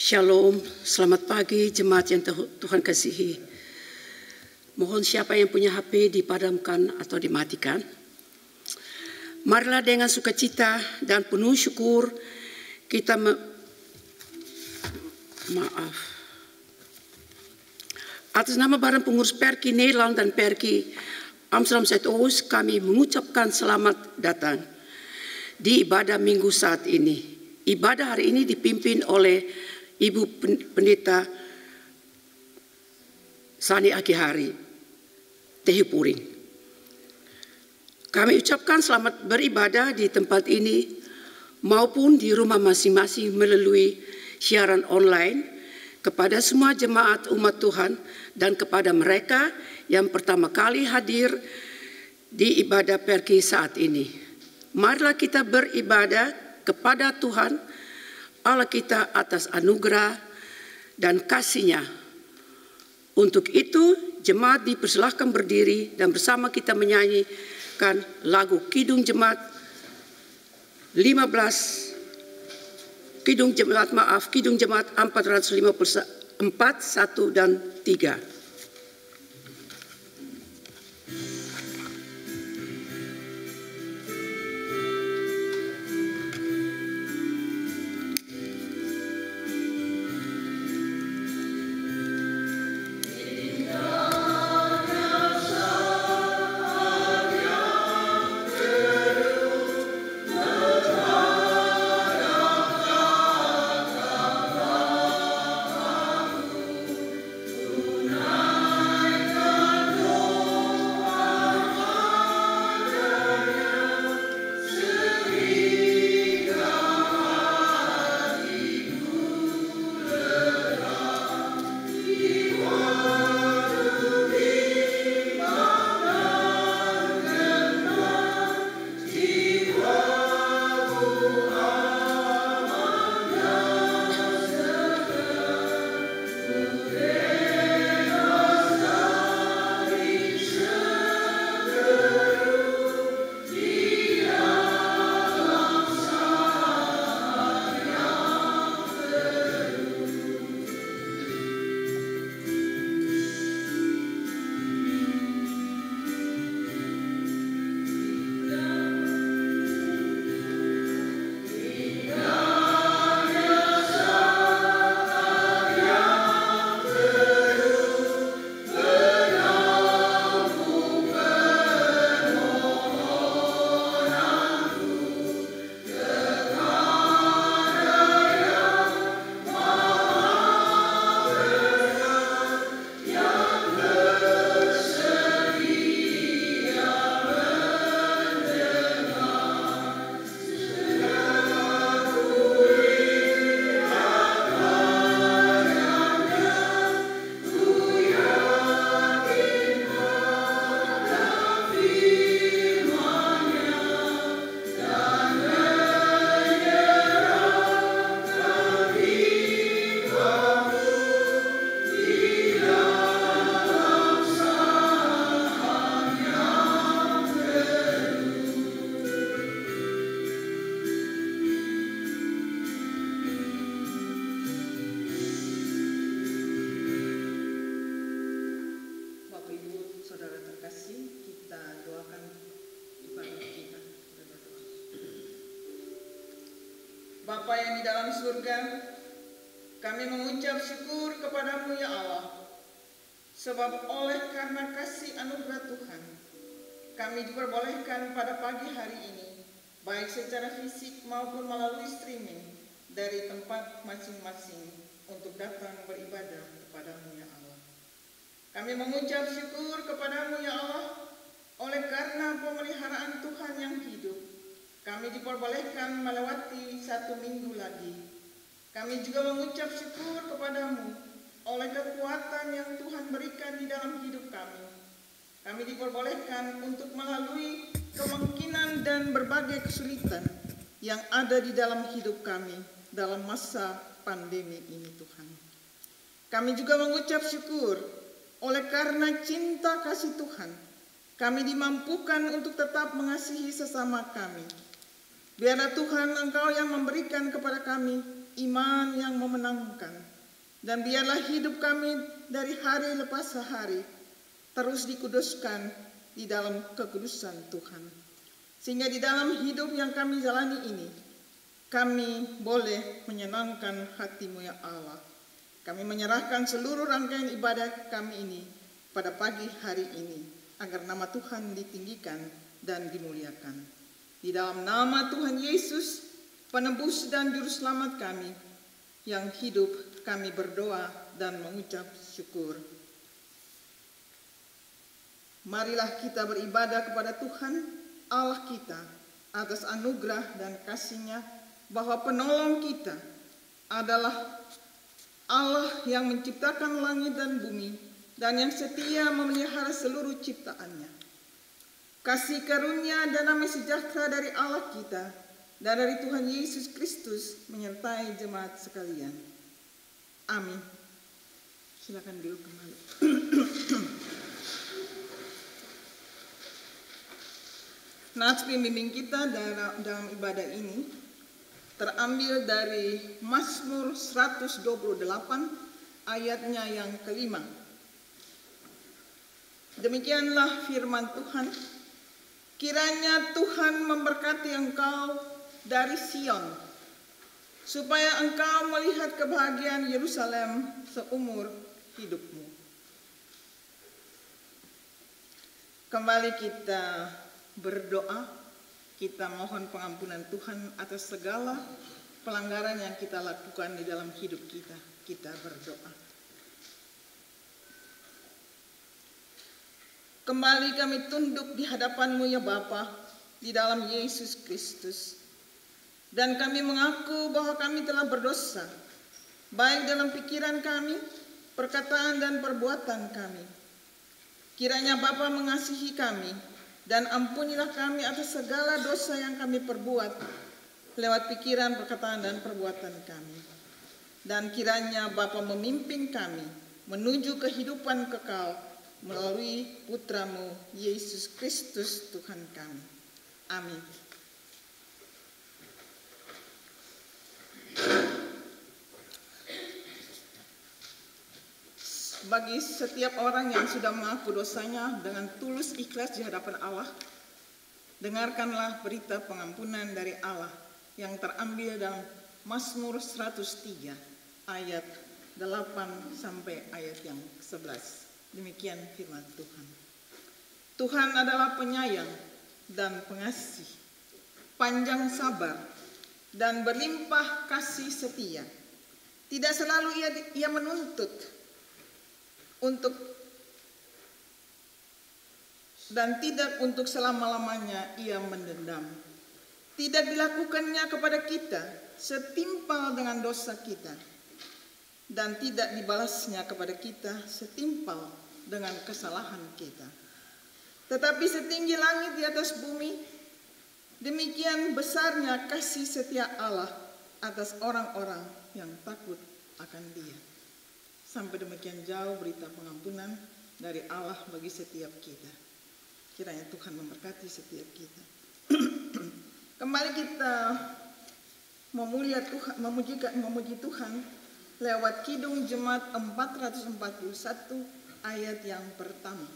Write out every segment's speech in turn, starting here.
Shalom, selamat pagi jemaat yang Tuhan kasihi. Mohon siapa yang punya HP dipadamkan atau dimatikan. Marilah dengan sukacita dan penuh syukur kita atas nama Badan Pengurus Perki Nederland dan Perki Amsterdam Zuidoost kami mengucapkan selamat datang di ibadah minggu saat ini. Ibadah hari ini dipimpin oleh Ibu Pendeta Sani Akihari Tehipuring. Kami ucapkan selamat beribadah di tempat ini maupun di rumah masing-masing melalui siaran online kepada semua jemaat umat Tuhan dan kepada mereka yang pertama kali hadir di ibadah Perki saat ini. Marilah kita beribadah kepada Tuhan Allah kita atas anugerah dan kasih-Nya. Untuk itu, jemaat dipersilahkan berdiri dan bersama kita menyanyikan lagu Kidung Jemaat 454, 1 dan 3. Bapa yang di dalam surga, kami mengucap syukur kepadamu ya Allah, sebab oleh karena kasih anugerah Tuhan, kami diperbolehkan pada pagi hari ini, baik secara fisik maupun melalui streaming, dari tempat masing-masing untuk datang beribadah kepadamu ya Allah. Kami mengucap syukur kepadamu ya Allah, oleh karena pemeliharaan Tuhan yang hidup, kami diperbolehkan melewati 1 minggu lagi. Kami juga mengucap syukur kepadamu oleh kekuatan yang Tuhan berikan di dalam hidup kami. Kami diperbolehkan untuk melalui kemungkinan dan berbagai kesulitan yang ada di dalam hidup kami dalam masa pandemi ini Tuhan. Kami juga mengucap syukur oleh karena cinta kasih Tuhan. Kami dimampukan untuk tetap mengasihi sesama kami. Biarlah Tuhan Engkau yang memberikan kepada kami iman yang memenangkan. Dan biarlah hidup kami dari hari lepas hari terus dikuduskan di dalam kekudusan Tuhan. Sehingga di dalam hidup yang kami jalani ini, kami boleh menyenangkan hati-Mu ya Allah. Kami menyerahkan seluruh rangkaian ibadah kami ini pada pagi hari ini, agar nama Tuhan ditinggikan dan dimuliakan. Di dalam nama Tuhan Yesus, penebus dan juru selamat kami yang hidup, kami berdoa dan mengucap syukur. Marilah kita beribadah kepada Tuhan Allah kita atas anugerah dan kasih-Nya, bahwa penolong kita adalah Allah yang menciptakan langit dan bumi dan yang setia memelihara seluruh ciptaannya. Kasih karunia dan damai sejahtera dari Allah kita dan dari Tuhan Yesus Kristus menyertai jemaat sekalian. Amin. Silakan duduk kembali. Nats pembimbing kita dalam ibadah ini terambil dari Mazmur 128 ayatnya yang kelima. Demikianlah firman Tuhan. Kiranya Tuhan memberkati engkau dari Sion, supaya engkau melihat kebahagiaan Yerusalem seumur hidupmu. Kembali kita berdoa, kita mohon pengampunan Tuhan atas segala pelanggaran yang kita lakukan di dalam hidup kita. Kita berdoa. Kembali kami tunduk di hadapan-Mu ya Bapa, di dalam Yesus Kristus. Dan kami mengaku bahwa kami telah berdosa, baik dalam pikiran kami, perkataan dan perbuatan kami. Kiranya Bapa mengasihi kami, dan ampunilah kami atas segala dosa yang kami perbuat lewat pikiran, perkataan, dan perbuatan kami. Dan kiranya Bapa memimpin kami menuju kehidupan kekal melalui Putra-Mu Yesus Kristus Tuhan kami. Amin. Bagi setiap orang yang sudah mengaku dosanya dengan tulus ikhlas di hadapan Allah, dengarkanlah berita pengampunan dari Allah yang terambil dalam Mazmur 103 ayat 8 sampai ayat yang 11. Demikian firman Tuhan. Tuhan adalah penyayang dan pengasih, panjang sabar dan berlimpah kasih setia. Tidak selalu ia menuntut untuk dan tidak untuk selama-lamanya ia mendendam. Tidak dilakukannya kepada kita setimpal dengan dosa kita, dan tidak dibalasnya kepada kita setimpal dengan kesalahan kita. Tetapi setinggi langit di atas bumi, demikian besarnya kasih setia Allah atas orang-orang yang takut akan Dia. Sampai demikian jauh berita pengampunan dari Allah bagi setiap kita. Kiranya Tuhan memberkati setiap kita. Kembali kita memuji Tuhan lewat Kidung Jemaat 441 ayat yang pertama.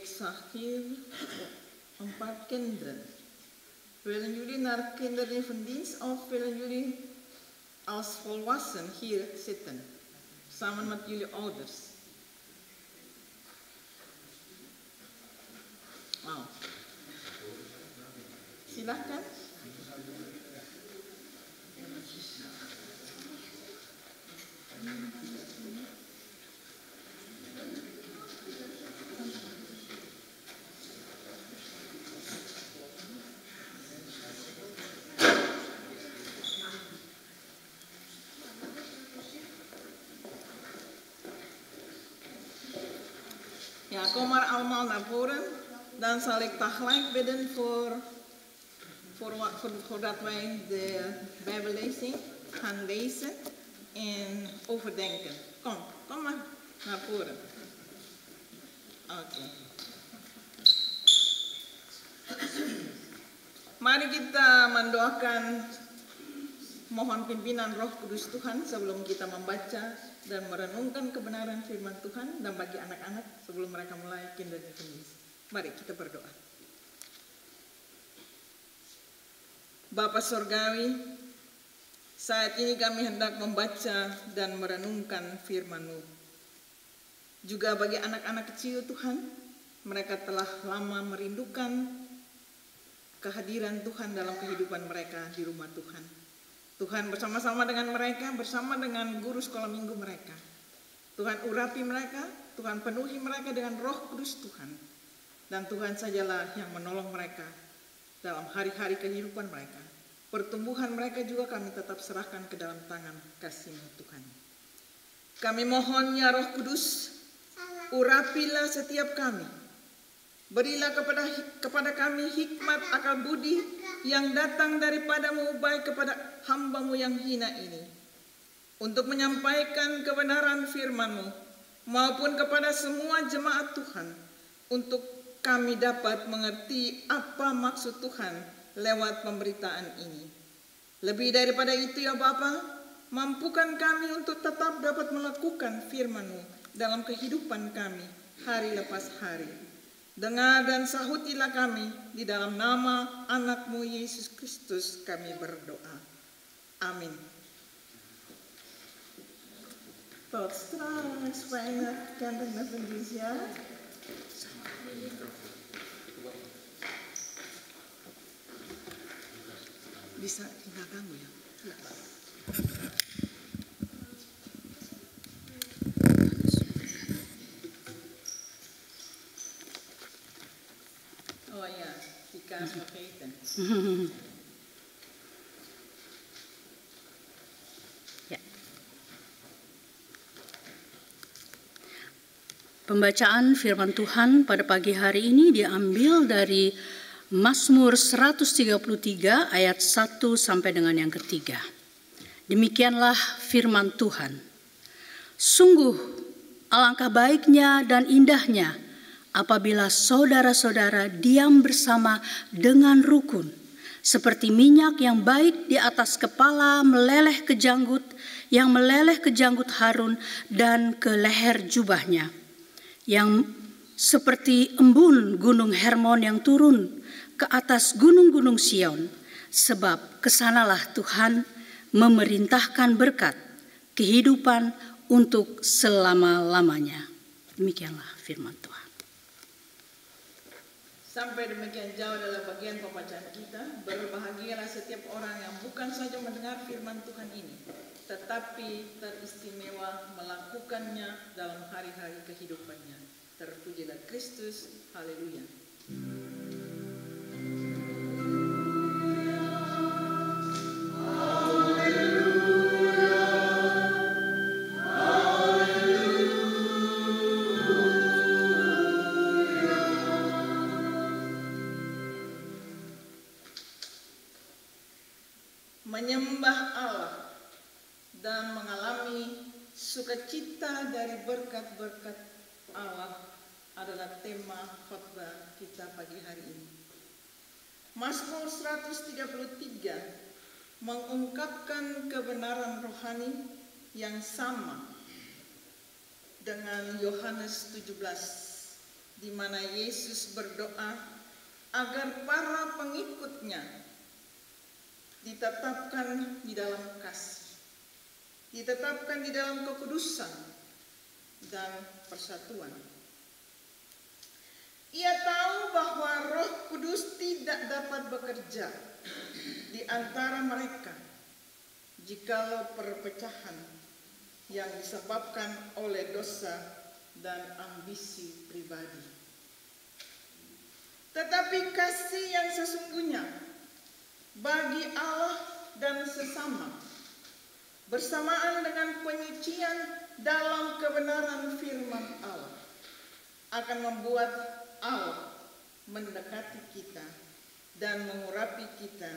Ik zag hier 'n paar kinderen. Willen jullie naar kinderevendienst of willen jullie als volwassen hier zitten? Samen met jullie ouders. Oh. Silakan. Ja, kom maar allemaal naar voren. Dan zal ik tegelijk bidden voordat wij de Bijbellezing gaan lezen en overdenken. Kom maar naar voren. Oke. Mari kita mendoakan mohon pimpinan Roh Kudus Tuhan sebelum kita membaca dan merenungkan kebenaran firman Tuhan, dan bagi anak-anak sebelum mereka mulai kinderevendienst. Mari kita berdoa. Bapa Surgawi, saat ini kami hendak membaca dan merenungkan firman-Mu. Juga bagi anak-anak kecil Tuhan, mereka telah lama merindukan kehadiran Tuhan dalam kehidupan mereka di rumah Tuhan. Tuhan bersama-sama dengan mereka, bersama dengan guru sekolah minggu mereka. Tuhan urapi mereka, Tuhan penuhi mereka dengan Roh Kudus Tuhan. Dan Tuhan sajalah yang menolong mereka dalam hari-hari kehidupan mereka. Pertumbuhan mereka juga kami tetap serahkan ke dalam tangan kasih-Mu Tuhan. Kami mohon ya Roh Kudus, urapilah setiap kami. Berilah kepada kami hikmat akal budi yang datang daripada-Mu, baik kepada hamba-Mu yang hina ini, untuk menyampaikan kebenaran firman-Mu, maupun kepada semua jemaat Tuhan, untuk kami dapat mengerti apa maksud Tuhan lewat pemberitaan ini. Lebih daripada itu ya Bapa, mampukan kami untuk tetap dapat melakukan firman-Mu dalam kehidupan kami hari lepas hari. Dengar dan sahutilah kami, di dalam nama anak-Mu Yesus Kristus kami berdoa. Amin. Tot straks, fijne kinderevendienst, ja. Bisa tinggal kamu ya. Oh ya, Tika vergeten. Ya. Pembacaan firman Tuhan pada pagi hari ini diambil dari Mazmur 133 ayat 1 sampai dengan yang ketiga. Demikianlah firman Tuhan. Sungguh alangkah baiknya dan indahnya apabila saudara-saudara diam bersama dengan rukun, seperti minyak yang baik di atas kepala meleleh ke janggut, yang meleleh ke janggut Harun dan ke leher jubahnya, yang seperti embun gunung Hermon yang turun ke atas gunung-gunung Sion, sebab kesanalah Tuhan memerintahkan berkat, kehidupan untuk selama-lamanya. Demikianlah firman Tuhan. Sampai demikian jauh dalam bagian pembacaan kita, berbahagialah setiap orang yang bukan saja mendengar firman Tuhan ini, tetapi teristimewa melakukannya dalam hari-hari kehidupannya. Terpujilah Kristus, haleluya. Menyembah Allah dan mengalami sukacita dari berkat-berkat Allah adalah tema khotbah kita pagi hari ini. Mazmur 133 mengungkapkan kebenaran rohani yang sama dengan Yohanes 17 di mana Yesus berdoa agar para pengikutnya ditetapkan di dalam kasih, ditetapkan di dalam kekudusan dan persatuan. Ia tahu bahwa Roh Kudus tidak dapat bekerja di antara mereka jikalau perpecahan yang disebabkan oleh dosa dan ambisi pribadi. Tetapi kasih yang sesungguhnya bagi Allah dan sesama, bersamaan dengan penyucian dalam kebenaran firman Allah, akan membuat Allah mendekati kita dan mengurapi kita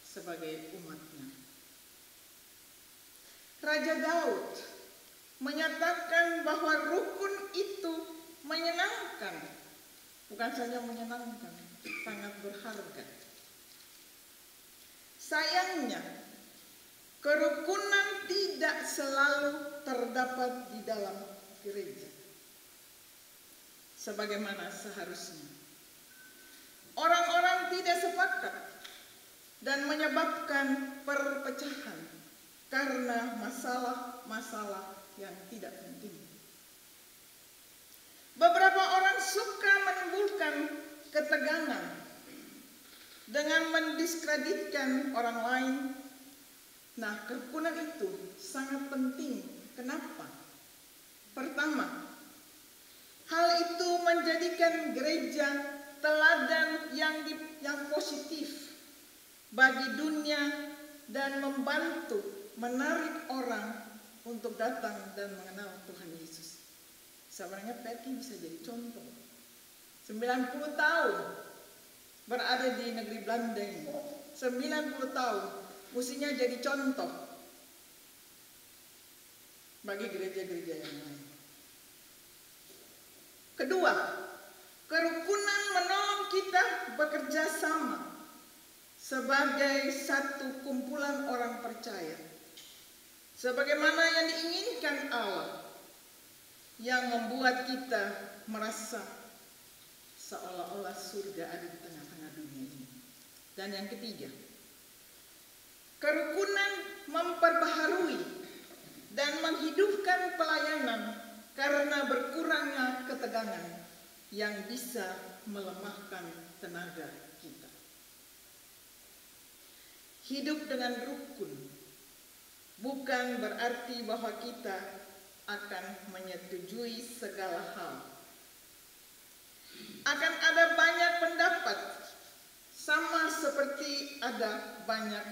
sebagai umatnya. Raja Daud menyatakan bahwa rukun itu menyenangkan, bukan saja menyenangkan, sangat berharga. Sayangnya, kerukunan tidak selalu terdapat di dalam gereja sebagaimana seharusnya. Orang-orang tidak sepakat dan menyebabkan perpecahan karena masalah-masalah yang tidak penting. Beberapa orang suka menimbulkan ketegangan dengan mendiskreditkan orang lain. Nah, kerukunan itu sangat penting. Kenapa? Pertama, hal itu menjadikan gereja teladan yang positif bagi dunia dan membantu menarik orang untuk datang dan mengenal Tuhan Yesus. Sebenarnya Perki bisa jadi contoh. 90 tahun berada di negeri Belanda ini. 90 tahun mestinya jadi contoh bagi gereja-gereja yang lain. Kedua, kerukunan menolong kita bekerja sama sebagai satu kumpulan orang percaya, sebagaimana yang diinginkan Allah, yang membuat kita merasa seolah-olah surga ada di tengah-tengah dunia ini. Dan yang ketiga, kerukunan memperbaharui dan menghidupkan pelayanan karena berkurangnya ketegangan yang bisa melemahkan tenaga kita. Hidup dengan rukun bukan berarti bahwa kita akan menyetujui segala hal. Akan ada banyak pendapat, sama seperti ada banyak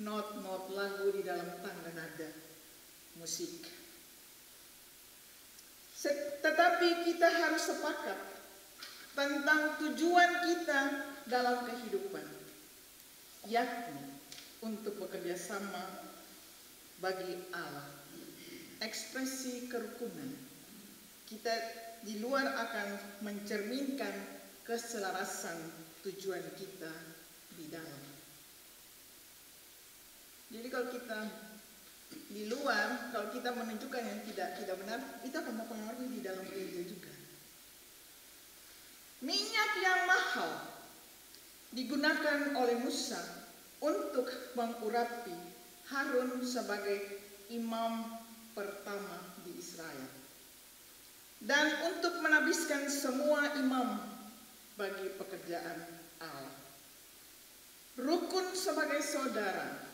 not-not lagu di dalam tangga nada musik. Tetapi kita harus sepakat tentang tujuan kita dalam kehidupan, yakni untuk bekerja sama bagi Allah. Ekspresi kerukunan kita di luar akan mencerminkan keselarasan tujuan kita di dalam. Jadi kalau kita di luar, kalau kita menunjukkan yang tidak benar, itu akan mempengaruhi di dalam gereja juga. Minyak yang mahal digunakan oleh Musa untuk mengurapi Harun sebagai imam pertama di Israel, dan untuk menabiskan semua imam bagi pekerjaan Allah. Rukun sebagai saudara,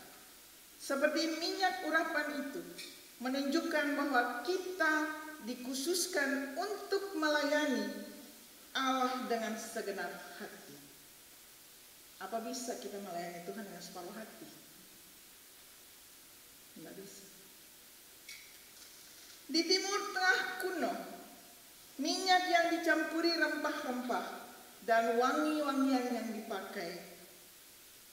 seperti minyak urapan itu, menunjukkan bahwa kita dikhususkan untuk melayani Allah dengan segenap hati. Apa bisa kita melayani Tuhan dengan separuh hati? Tidak bisa. Di Timur Tengah kuno, minyak yang dicampuri rempah-rempah dan wangi-wangian yang dipakai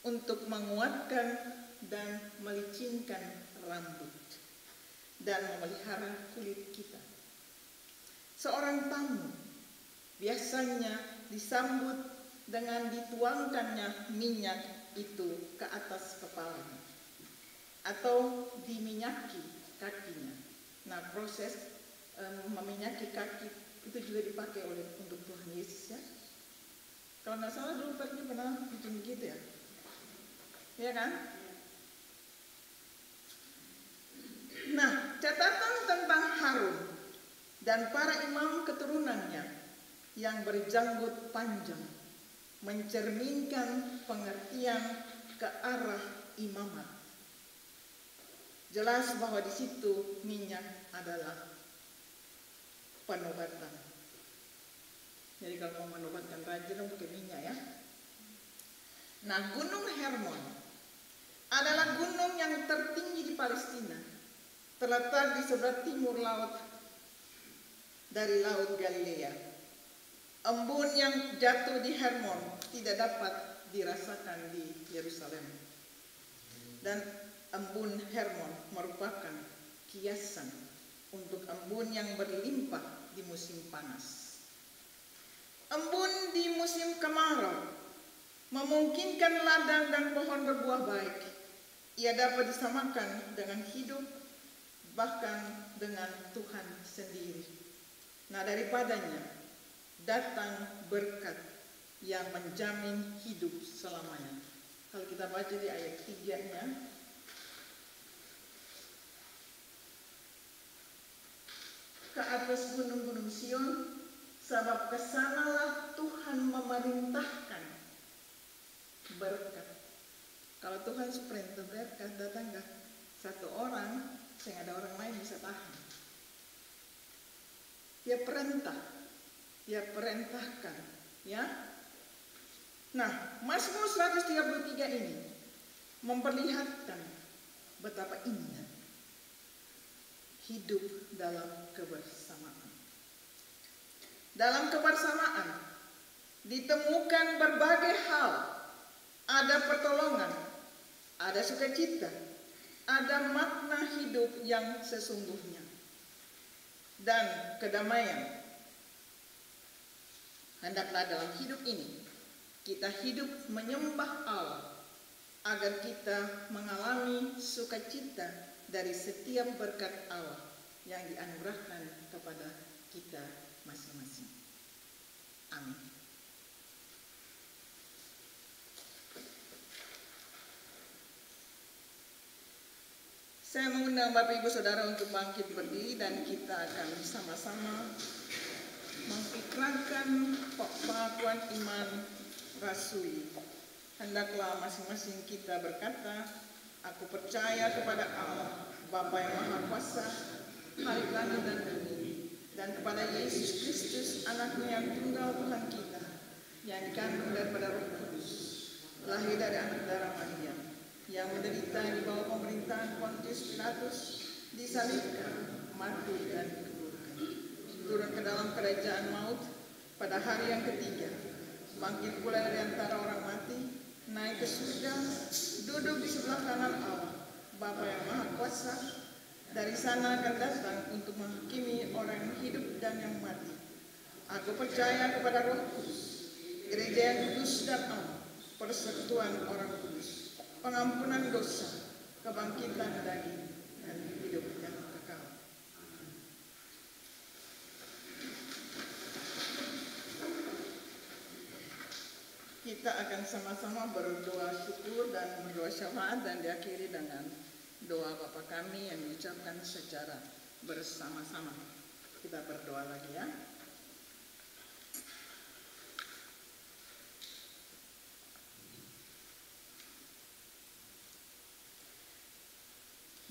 untuk menguatkan dan melicinkan rambut dan memelihara kulit kita. Seorang tamu biasanya disambut dengan dituangkannya minyak itu ke atas kepalanya atau diminyaki kakinya. Nah, proses meminyaki kaki itu juga dipakai untuk Tuhan Yesus ya. Kalau nggak salah dulu Ferdi pernah bikin begitu ya. Ya kan? Nah, catatan tentang Harun dan para imam keturunannya yang berjanggut panjang mencerminkan pengertian ke arah imamat. Jelas bahwa di situ minyak adalah penobatan. Jadi kalau mau menobatkan raja dong pakai minyak ya. Nah, Gunung Hermon adalah gunung yang tertinggi di Palestina, terletak di sebelah timur laut dari Laut Galilea. Embun yang jatuh di Hermon tidak dapat dirasakan di Yerusalem. Dan embun Hermon merupakan kiasan untuk embun yang berlimpah di musim panas. Embun di musim kemarau memungkinkan ladang dan pohon berbuah baik. Ia dapat disamakan dengan hidup, bahkan dengan Tuhan sendiri. Nah, daripadanya datang berkat yang menjamin hidup selamanya. Kalau kita baca di ayat 3-nya, ke atas gunung-gunung Sion, sebab kesanalah Tuhan memerintahkan berkat. Kalau Tuhan perintah berkat, datang ke satu orang, sehingga ada orang lain bisa tahan. Dia perintah, dia perintahkan, ya. Nah, Mazmur 133 ini memperlihatkan betapa indah hidup dalam kebersamaan. Dalam kebersamaan ditemukan berbagai hal. Ada pertolongan, ada sukacita, ada makna hidup yang sesungguhnya, dan kedamaian. Hendaklah dalam hidup ini kita hidup menyembah Allah, agar kita mengalami sukacita dari setiap berkat Allah yang dianugerahkan kepada kita masing-masing. Amin. Saya mengundang Bapak Ibu Saudara untuk bangkit berdiri dan kita akan sama-sama mengikrarkan pengakuan iman rasuli. Hendaklah masing-masing kita berkata, aku percaya kepada Allah, Bapa yang Maha Kuasa, Khalik langit dan bumi, dan kepada Yesus Kristus, Anaknya yang tunggal Tuhan kita, yang dikandung daripada Roh Kudus, lahir dari anak darah Maria, yang menderita di bawah pemerintahan Pontius Pilatus, disalibkan, mati dan dikuburkan, turun ke dalam kerajaan maut pada hari yang ketiga, bangkit pula dari antara orang mati, naik ke surga, duduk di sebelah kanan Allah, Bapa yang Maha Kuasa. Dari sana akan datang untuk menghakimi orang yang hidup dan yang mati. Aku percaya kepada Roh Kudus, gereja yang kudus dan aman, persekutuan orang kudus, pengampunan dosa, kebangkitan daging, dan hidup yang kekal. Kita akan sama-sama berdoa syukur dan berdoa syafaat dan diakhiri dengan doa Bapa kami yang diucapkan secara bersama-sama. Kita berdoa lagi ya.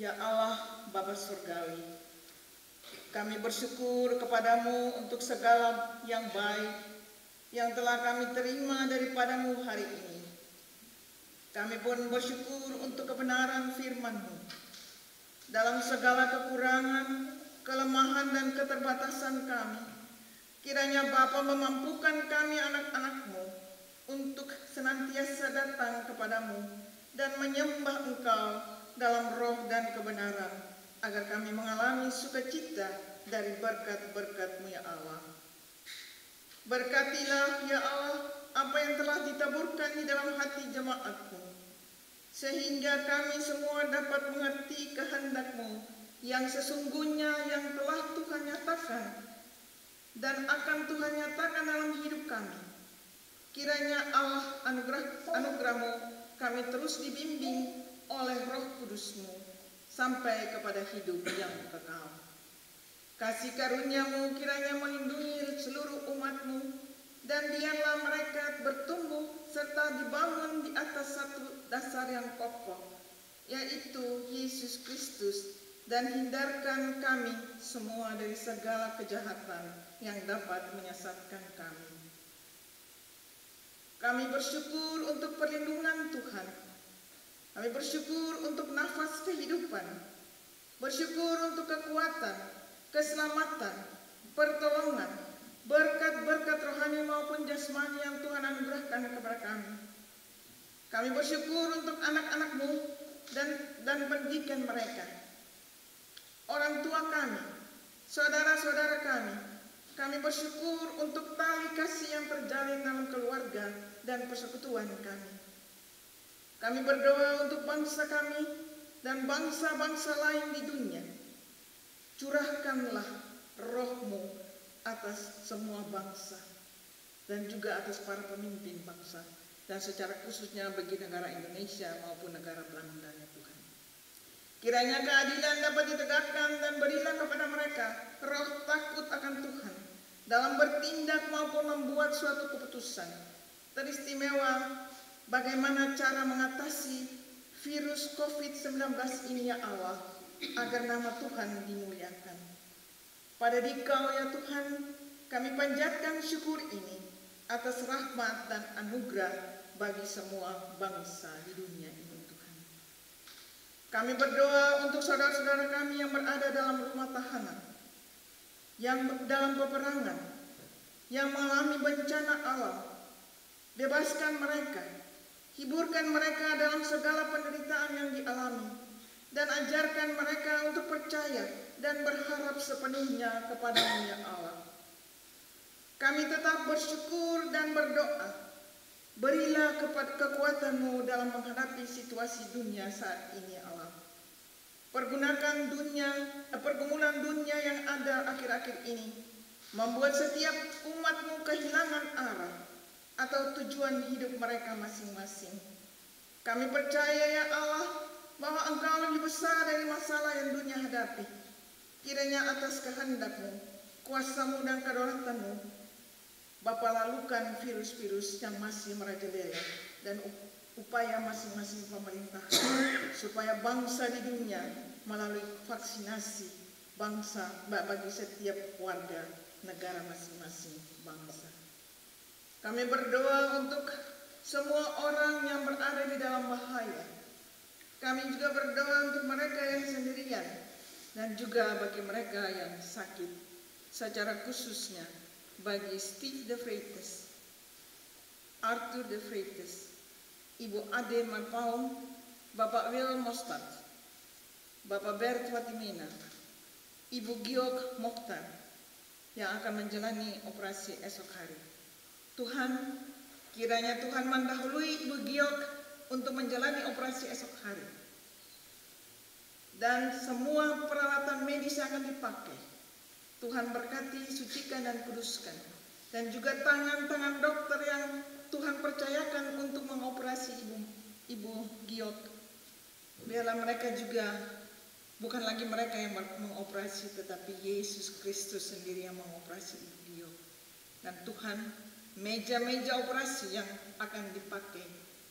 Ya Allah, Bapa Surgawi, kami bersyukur kepadamu untuk segala yang baik yang telah kami terima daripadamu hari ini. Kami pun bersyukur untuk kebenaran firman-Mu. Dalam segala kekurangan, kelemahan, dan keterbatasan kami, kiranya Bapa memampukan kami anak-anak-Mu untuk senantiasa datang kepadamu dan menyembah Engkau dalam roh dan kebenaran, agar kami mengalami sukacita dari berkat-berkat-Mu ya Allah. Berkatilah ya Allah apa yang telah ditaburkan di dalam hati jemaat-Mu, sehingga kami semua dapat mengerti kehendak-Mu yang sesungguhnya yang telah Tuhan nyatakan dan akan Tuhan nyatakan dalam hidup kami. Kiranya Allah anugerah-Mu kami terus dibimbing oleh Roh Kudus-Mu sampai kepada hidup yang kekal. Kasih karunia-Mu kiranya melindungi seluruh umat-Mu, dan biarlah mereka bertumbuh serta dibangun di atas satu dasar yang kokoh, yaitu Yesus Kristus, dan hindarkan kami semua dari segala kejahatan yang dapat menyesatkan kami. Kami bersyukur untuk perlindungan Tuhan. Kami bersyukur untuk nafas kehidupan, bersyukur untuk kekuatan, keselamatan, pertolongan, berkat-berkat rohani maupun jasmani yang Tuhan anugerahkan kepada kami. Kami bersyukur untuk anak-anak-Mu dan pendidikan mereka, orang tua kami, saudara-saudara kami. Kami bersyukur untuk tali kasih yang terjalin dalam keluarga dan persekutuan kami. Kami berdoa untuk bangsa kami dan bangsa-bangsa lain di dunia. Curahkanlah Roh-Mu atas semua bangsa dan juga atas para pemimpin bangsa, dan secara khususnya bagi negara Indonesia maupun negara Belanda, ya Tuhan. Kiranya keadilan dapat ditegakkan dan berilah kepada mereka roh takut akan Tuhan dalam bertindak maupun membuat suatu keputusan teristimewa bagaimana cara mengatasi virus COVID-19 ini, ya Allah, agar nama Tuhan dimuliakan. Pada Dikau, ya Tuhan, kami panjatkan syukur ini atas rahmat dan anugerah bagi semua bangsa di dunia ini, Tuhan. Kami berdoa untuk saudara-saudara kami yang berada dalam rumah tahanan, yang dalam peperangan, yang mengalami bencana alam. Bebaskan mereka, hiburkan mereka dalam segala penderitaan yang dialami, dan ajarkan mereka untuk percaya dan berharap sepenuhnya kepada-Mu, ya Allah. Kami tetap bersyukur dan berdoa, berilah kekuatan-Mu dalam menghadapi situasi dunia saat ini, ya Allah. Pergunakan pergumulan dunia yang ada akhir-akhir ini membuat setiap umat-Mu kehilangan arah atau tujuan hidup mereka masing-masing. Kami percaya, ya Allah, bahwa Engkau lebih besar dari masalah yang dunia hadapi. Kiranya atas kehendak-Mu, kuasa-Mu dan kedaulatan-Mu, Bapa lalukan virus-virus yang masih merajalela dan upaya masing-masing pemerintah supaya bangsa di dunia melalui vaksinasi bangsa bagi setiap warga negara masing-masing bangsa. Kami berdoa untuk semua orang yang berada di dalam bahaya. Kami juga berdoa untuk mereka yang sendirian dan juga bagi mereka yang sakit, secara khususnya bagi Steve De Freitas, Arthur De Freitas, Ibu Ade Marpaung, Bapak Will Mostad, Bapak Bert Watimena, Ibu Giok Mokhtar yang akan menjalani operasi esok hari. Tuhan, kiranya Tuhan mendahului Ibu Giok untuk menjalani operasi esok hari. Dan semua peralatan medis yang akan dipakai, Tuhan berkati, sucikan dan kuduskan. Dan juga tangan-tangan dokter yang Tuhan percayakan untuk mengoperasi Ibu Giok. Biarlah mereka juga bukan lagi mereka yang mengoperasi, tetapi Yesus Kristus sendiri yang mengoperasi Ibu Giok. Dan Tuhan, meja-meja operasi yang akan dipakai,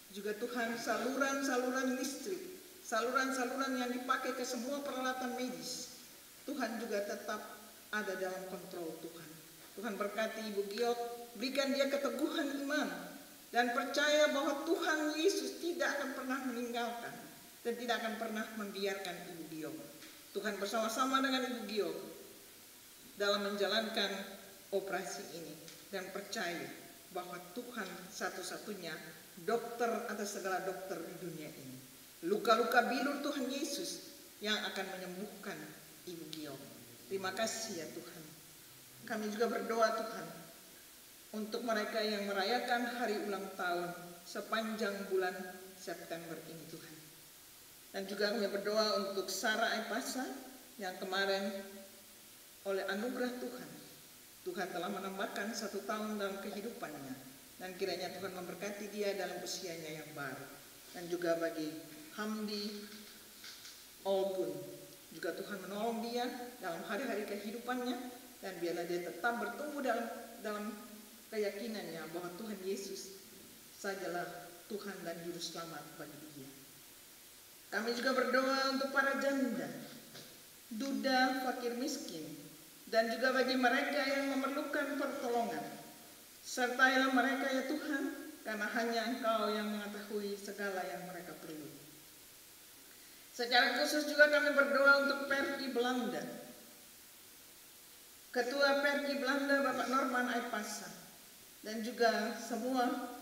juga Tuhan saluran-saluran listrik, saluran-saluran yang dipakai ke semua peralatan medis, Tuhan juga tetap ada dalam kontrol Tuhan. Tuhan berkati Ibu Giok, berikan dia keteguhan iman dan percaya bahwa Tuhan Yesus tidak akan pernah meninggalkan dan tidak akan pernah membiarkan Ibu Giok. Tuhan bersama-sama dengan Ibu Giok dalam menjalankan operasi ini, dan percaya bahwa Tuhan satu-satunya dokter atas segala dokter di dunia ini. Luka-luka bilur Tuhan Yesus yang akan menyembuhkan Ibu Giok. Terima kasih, ya Tuhan. Kami juga berdoa, Tuhan, untuk mereka yang merayakan hari ulang tahun sepanjang bulan September ini, Tuhan. Dan juga kami berdoa untuk Sarah Epasa yang kemarin oleh anugerah Tuhan Tuhan telah menambahkan 1 tahun dalam kehidupannya, dan kiranya Tuhan memberkati dia dalam usianya yang baru. Dan juga bagi Hamdi Olgun, juga Tuhan menolong dia dalam hari-hari kehidupannya, dan biarlah dia tetap bertumbuh dalam keyakinannya bahwa Tuhan Yesus sajalah Tuhan dan Juru Selamat bagi dia. Kami juga berdoa untuk para janda, duda, fakir miskin, dan juga bagi mereka yang memerlukan pertolongan. Sertailah mereka ya Tuhan, karena hanya Engkau yang mengetahui segala yang mereka perlu. Secara khusus juga kami berdoa untuk Perki Belanda. Ketua Perki Belanda Bapak Norman Aipasa, dan juga semua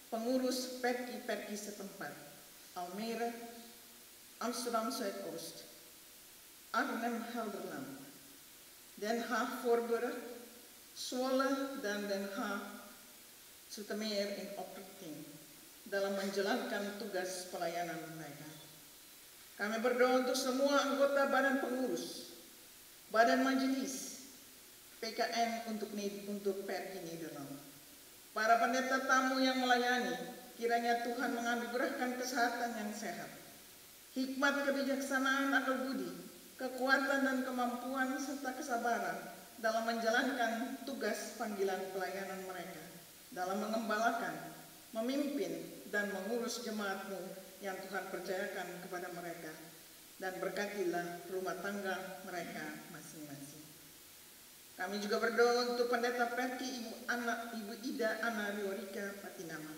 pengurus Perki setempat, Almere, Amsterdam Zuidoost, Arnhem Gelderland, Den Haag Voorburg, Zwolle, dan Den Haag Zoetermeer in Opperting dalam menjalankan tugas pelayanan mereka. Kami berdoa untuk semua anggota badan pengurus, badan majelis, PKN untuk Perki Nederland. Para pendeta tamu yang melayani, kiranya Tuhan menganugerahkan kesehatan yang sehat, hikmat, kebijaksanaan, akal budi, kekuatan dan kemampuan serta kesabaran dalam menjalankan tugas panggilan pelayanan mereka, dalam mengembalakan, memimpin, dan mengurus jemaat-Mu yang Tuhan percayakan kepada mereka, dan berkatilah rumah tangga mereka masing-masing. Kami juga berdoa untuk pendeta Perki Ibu Ida Ana Riorika Patinama.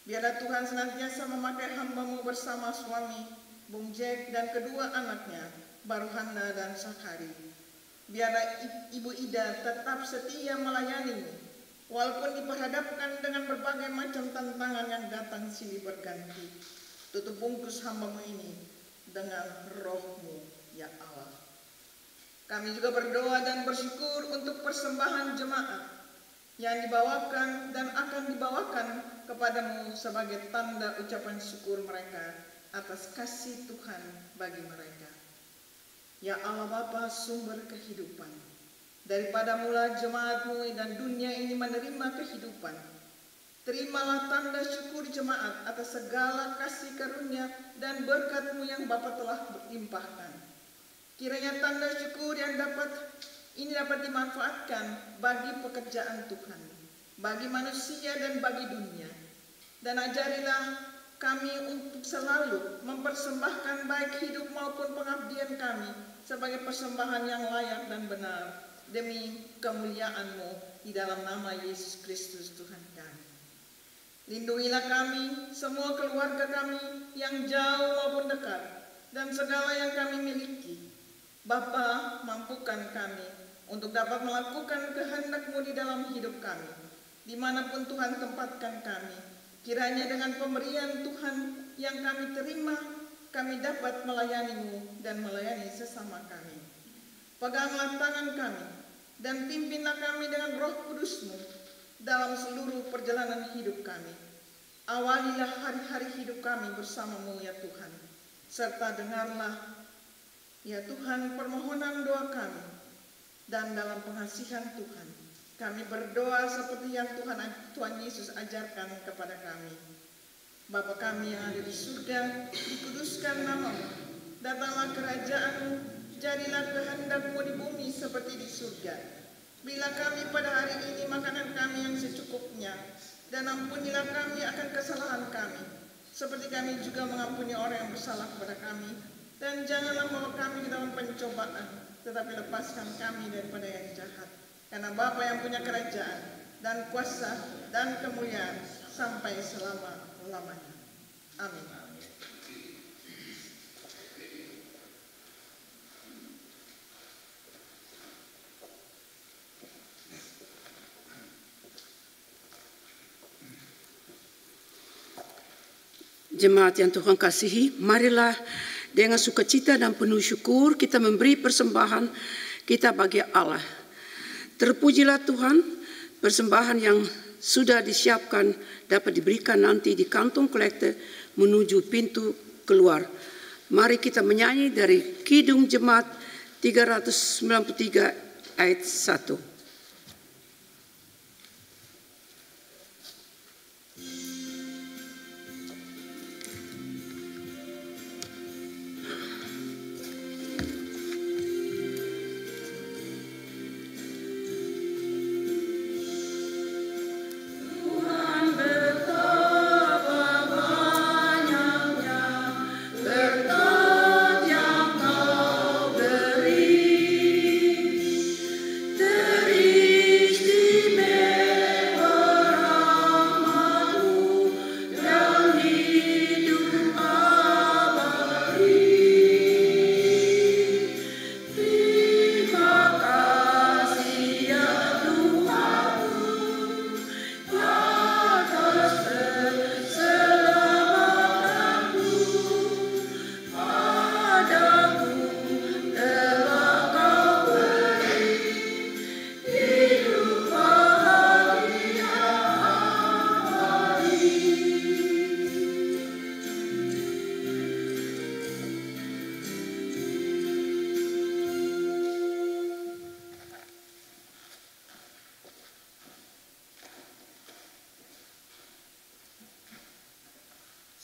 Biarlah Tuhan senantiasa memakai hamba-Mu bersama suami, Bung Jack, dan kedua anaknya, Baruhanda dan Sakari. Biarlah Ibu Ida tetap setia melayani-Mu, walaupun diperhadapkan dengan berbagai macam tantangan yang datang silih berganti. Tutup bungkus hamba-Mu ini dengan Roh-Mu, ya Allah. Kami juga berdoa dan bersyukur untuk persembahan jemaat yang dibawakan dan akan dibawakan kepadamu sebagai tanda ucapan syukur mereka atas kasih Tuhan bagi mereka. Ya Allah Bapa, sumber kehidupan, daripada mula jemaat-Mu dan dunia ini menerima kehidupan, terimalah tanda syukur jemaat atas segala kasih karunia dan berkat-Mu yang Bapa telah berlimpahkan. Kiranya tanda syukur yang dapat dimanfaatkan bagi pekerjaan Tuhan, bagi manusia dan bagi dunia. Dan ajarilah kami untuk selalu mempersembahkan baik hidup maupun pengabdian kami sebagai persembahan yang layak dan benar demi kemuliaan-Mu di dalam nama Yesus Kristus Tuhan kami. Lindungilah kami, semua keluarga kami yang jauh maupun dekat, dan segala yang kami miliki. Bapa, mampukan kami untuk dapat melakukan kehendak-Mu di dalam hidup kami, dimanapun Tuhan tempatkan kami. Kiranya dengan pemberian Tuhan yang kami terima, kami dapat melayani-Mu dan melayani sesama kami. Peganglah tangan kami dan pimpinlah kami dengan Roh Kudus-Mu dalam seluruh perjalanan hidup kami. Awalilah hari-hari hidup kami bersama-Mu ya Tuhan, serta dengarlah ya Tuhan permohonan doa kami, dan dalam pengasihan Tuhan kami berdoa seperti yang Tuhan Yesus ajarkan kepada kami. Bapa kami yang ada di surga, dikuduskan nama-Mu, datanglah kerajaan-Mu, jadilah kehendak-Mu di bumi seperti di surga. Berilah kami pada hari ini makanan kami yang secukupnya, dan ampunilah kami akan kesalahan kami, seperti kami juga mengampuni orang yang bersalah kepada kami. Dan janganlah membawa kami ke dalam pencobaan, tetapi lepaskan kami daripada yang jahat. Karena Bapa yang punya kerajaan dan kuasa dan kemuliaan sampai selama-lamanya. Amin. Jemaat yang Tuhan kasihi, marilah dengan sukacita dan penuh syukur kita memberi persembahan kita bagi Allah. Terpujilah Tuhan, persembahan yang sudah disiapkan dapat diberikan nanti di kantong kolektor menuju pintu keluar. Mari kita menyanyi dari Kidung Jemaat 393 ayat 1.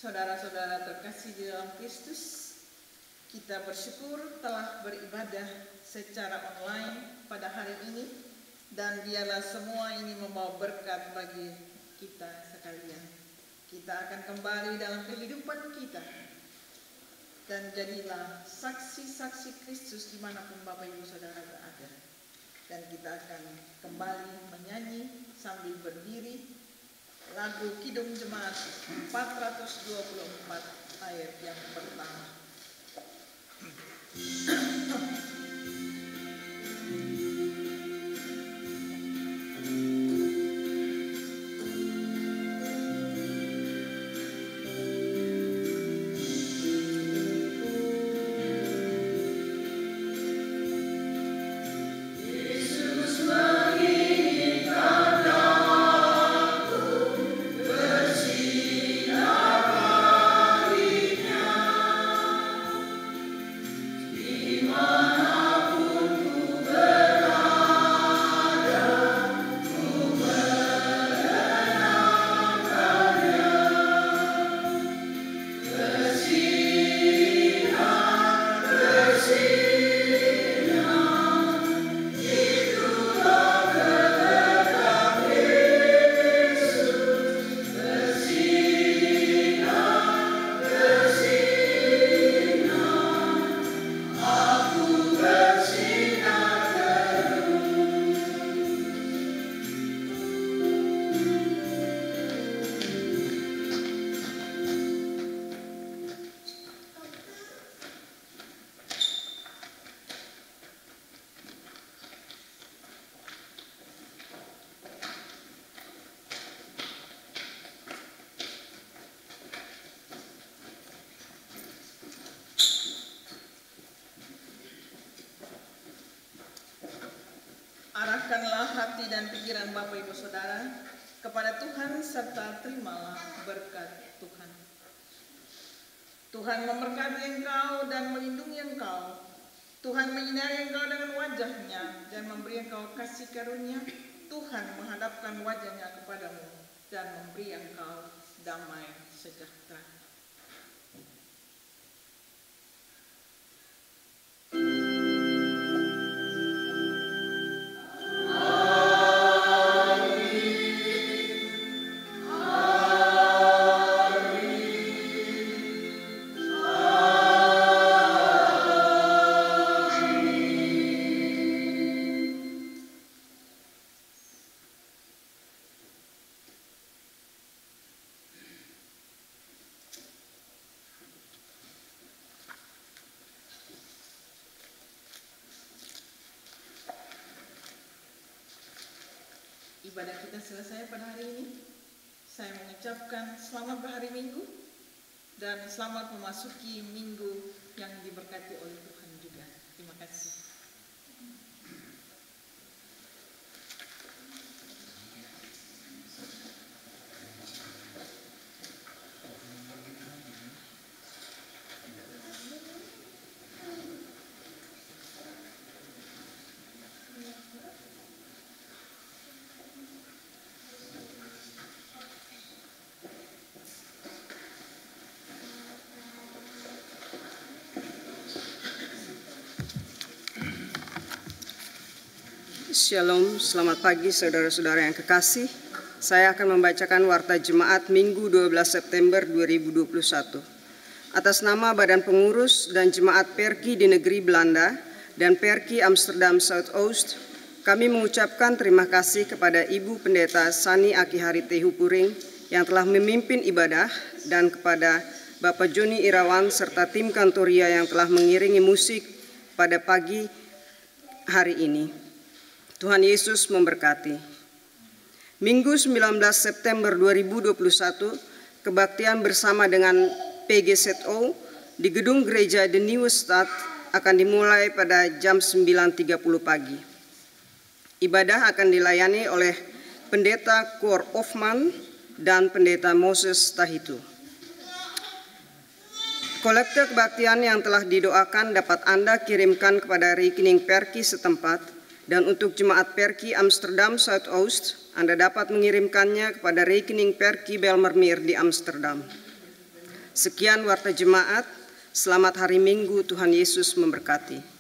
Saudara-saudara terkasih di dalam Kristus, kita bersyukur telah beribadah secara online pada hari ini, dan biarlah semua ini membawa berkat bagi kita sekalian. Kita akan kembali dalam kehidupan kita, dan jadilah saksi-saksi Kristus dimanapun Bapak Ibu Saudara berada. Dan kita akan kembali menyanyi sambil berdiri lagu Kidung Jemaat 424 ayat yang pertama. Arahkanlah hati dan pikiran Bapak Ibu Saudara kepada Tuhan serta terimalah berkat Tuhan. Tuhan memberkati engkau dan melindungi engkau. Tuhan menyinari engkau dengan wajah-Nya dan memberi engkau kasih karunia. Tuhan menghadapkan wajah-Nya kepadamu dan memberi engkau damai sejahtera. Ibadah kita selesai pada hari ini. Saya mengucapkan selamat berhari Minggu dan selamat memasuki minggu yang diberkati oleh Tuhan juga. Terima kasih. Shalom, selamat pagi saudara-saudara yang kekasih. Saya akan membacakan Warta Jemaat Minggu 12 September 2021. Atas nama Badan Pengurus dan Jemaat Perki di Negeri Belanda dan Perki Amsterdam Zuidoost, kami mengucapkan terima kasih kepada Ibu Pendeta Sani Akihari Tehupuring yang telah memimpin ibadah, dan kepada Bapak Joni Irawan serta tim Kantoria yang telah mengiringi musik pada pagi hari ini. Tuhan Yesus memberkati. Minggu 19 September 2021, kebaktian bersama dengan PGZO di Gedung Gereja The Nieuwe Stad akan dimulai pada jam 9.30 pagi. Ibadah akan dilayani oleh Pendeta Cor Hofman dan Pendeta Moses Tahitu. Kolekte kebaktian yang telah didoakan dapat Anda kirimkan kepada rekening Perki setempat, dan untuk Jemaat Perki Amsterdam Zuidoost, Anda dapat mengirimkannya kepada rekening Perki Belmermeer di Amsterdam. Sekian warta jemaat, selamat hari Minggu, Tuhan Yesus memberkati.